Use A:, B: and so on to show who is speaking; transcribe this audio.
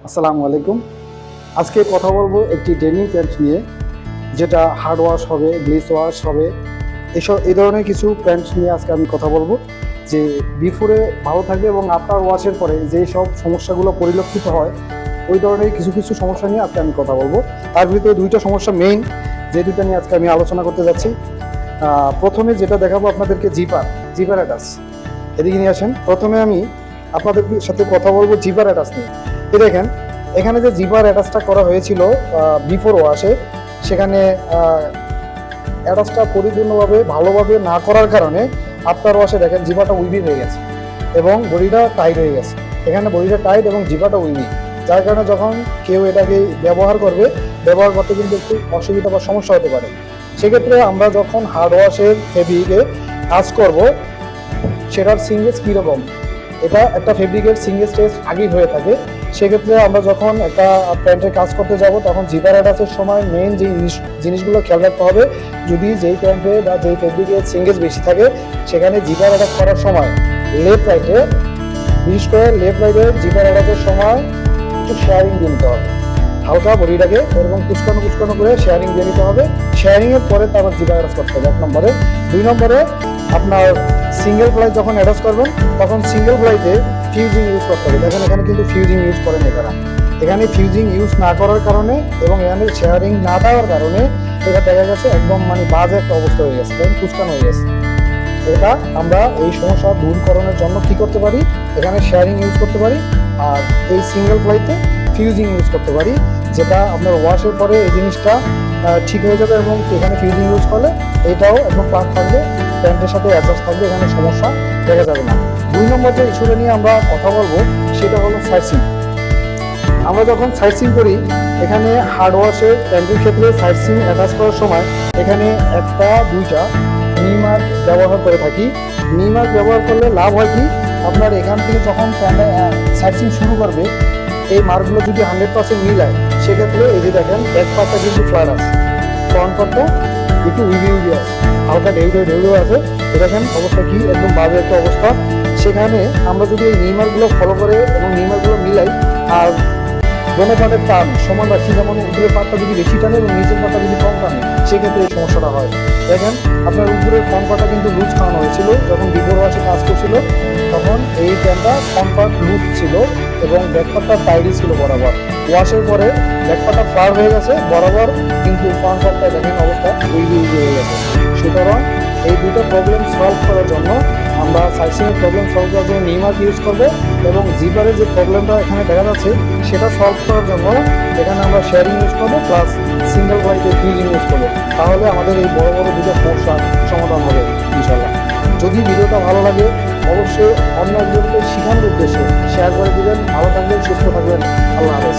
A: আসসালামু আলাইকুম। আজকে কথা বলবো একটি ডেনিম প্যান্ট নিয়ে, যেটা হার্ড ওয়াশ হবে, গ্লিস ওয়াশ হবে, এই ধরনের কিছু প্যান্ট নিয়ে আজকে আমি কথা বলবো, যে বিফোরে ভালো থাকবে এবং আফটার ওয়াশের পরে যেই সব সমস্যাগুলো পরিলক্ষিত হয় ওই ধরনের কিছু কিছু সমস্যা নিয়ে আজকে আমি কথা বলবো। তার ভিতরে দুইটা সমস্যা মেইন, যে দুইটা নিয়ে আজকে আমি আলোচনা করতে যাচ্ছি। প্রথমে যেটা দেখাবো আপনাদেরকে, জিপার অ্যাটাচ। এদিকে নিয়ে আসেন। প্রথমে আমি আপনাদের সাথে কথা বলবো জিপার অ্যাটাচ নিয়ে। দেখেন, এখানে যে জিপার অ্যাটাচটা করা হয়েছিল বিফোর ওয়াশে, সেখানে অ্যাটাচটা পরিপূর্ণভাবে ভালোভাবে না করার কারণে আফটার ওয়াশে দেখেন জিপাটা উইভি হয়ে গেছে এবং বডিটা টাইট হয়ে গেছে। এখানে বডিটা টাইট এবং জিপাটা উইভি, যার কারণে যখন কেউ এটাকে ব্যবহার করতে কিন্তু একটু অসুবিধা বা সমস্যা হতে পারে। সেক্ষেত্রে আমরা যখন হার্ড ওয়াশের ফেব্রিকে কাজ করব, সেটার সিঙ্গেজ কীরকম, এটা একটা ফেব্রিকের সিঙ্গেজ টেস্ট আগেই হয়ে থাকে। সেক্ষেত্রে আমরা যখন একটা প্যান্টের কাজ করতে যাব, তখন জিপার অ্যাটাচের সময় মেইন যে জিনিসগুলো খেয়াল রাখতে হবে। যদি যেই প্যান্টে বা যেই ফেব্রিকের সিঙ্গেজ বেশি থাকে, সেখানে জিপার অ্যাটাচ করার সময় লেফট রাইটে, বিশেষ করে লেফট রাইটে জিপার অ্যাটাচের সময় একটু শেয়ারিং দিয়ে নিতে হবে। হালকা বডিটাকে এরকম কুচকানো করে শেয়ারিং দিয়ে নিতে হবে। শেয়ারিংয়ের পরে তারপর জিপার অ্যাটাচ করতে হবে 1 নম্বরে। 2 নম্বরে আপনার সিঙ্গেল প্লাই যখন অ্যাটাচ করবেন, তখন সিঙ্গেল প্লাইতে ফিউজিং ইউজ করতে হবে। দেখেন, এখানে কিন্তু ফিউজিং ইউজ করেন এখানে ফিউজিং ইউজ না করার কারণে এবং এখানে শেয়ারিং না দেওয়ার কারণে এটা দেখা গেছে একদম বাজে একটা অবস্থা হয়ে গেছে, কুচকানো হয়ে গেছে। এটা আমরা এই সমস্যা দূরকরণের জন্য কি করতে পারি, এখানে শেয়ারিং ইউজ করতে পারি, আর এই সিঙ্গেল প্লাইতে ফিউজিং ইউজ করতে পারি, যেটা আপনার ওয়াশের পরে এই জিনিসটা ঠিক হয়ে যাবে। এবং এখানে ফিউজিং ইউজ করলে এটাও একদম প্লাগ থাকবে, প্যান্টের সাথে অ্যাডজাস্ট থাকবে, এখানে সমস্যা দেখা যাবে না। 2 নম্বর যে ইস্যুটা নিয়ে আমরা কথা বলবো, সেটা হলো সাইড। আমরা যখন সাইড করি, এখানে হার্ড ওয়াশের প্যান্টের ক্ষেত্রে সাইড অ্যাটাচ করার সময় এখানে 1-2টা নিমার্ক ব্যবহার করে থাকি। নিমার্ক ব্যবহার করলে লাভ হয় কি, আপনার এখান থেকে যখন প্যান্টে সাইড শুরু করবে, এই মার্কগুলো যদি 100% মিলায়, সেক্ষেত্রে এই যে দেখেন ব্যাক পার্টটা কিন্তু ফ্ল্যাট আছে, ফ্রন্ট পার্টটা একটু উইভি আছে, হালকা ঢেউ আছে। দেখেন অবস্থা কি, একদম বাজে একটা অবস্থা। সেখানে আমরা যদি এই নিমার্কগুলো ফলো করে এবং নিমার্কগুলো মিলাই, আর দোনো পার্টের টান সমান রাখি, যেমন উপরের পার্টটা যদি বেশি টানে এবং নিচের পার্টটা যদি কম টানে, সেক্ষেত্রে এই সমস্যাটা হয়। দেখেন, আপনার উপরের ফ্রন্ট পার্টটা কিন্তু লুজ খাওয়ানো হয়েছিল যখন বিফোর ওয়াশে কাজ করছিল, তখন এই প্যান্টটা ফ্রন্ট পার্ট লুজ ছিল এবং ব্যাক পার্টটা টাইটই ছিল বরাবর। ওয়াশের পরে ব্যাক পার্টটা ফ্লার হয়ে গেছে বরাবর, কিন্তু ফ্রন্ট পার্টটা দেখেন অবস্থা উইভি হয়ে গেছে। সুতরাং এই দুটো প্রবলেম সলভ করার জন্য আমরা সাইডসিংয়ের প্রবলেম সলভ করার জন্য নিমার্ক ইউজ করবো, এবং জিপারের যে প্রবলেমটা এখানে দেখা যাচ্ছে সেটা সলভ করার জন্য এখানে আমরা শেয়ারিং ইউজ করবো, প্লাস সিঙ্গেল প্লাইতে ফিউজিং ইউজ করবো। তাহলে আমাদের এই বড় বড় দুটো সমস্যার সমাধান হবে ইনশাল্লাহ। যদি ভিডিওটা ভালো লাগে, অবশ্যই অন্য একজনকে শেখানোর উদ্দেশ্যে শেয়ার করে দিবেন। ভালো থাকবেন, সুস্থ থাকবেন। আল্লাহ হাফেজ।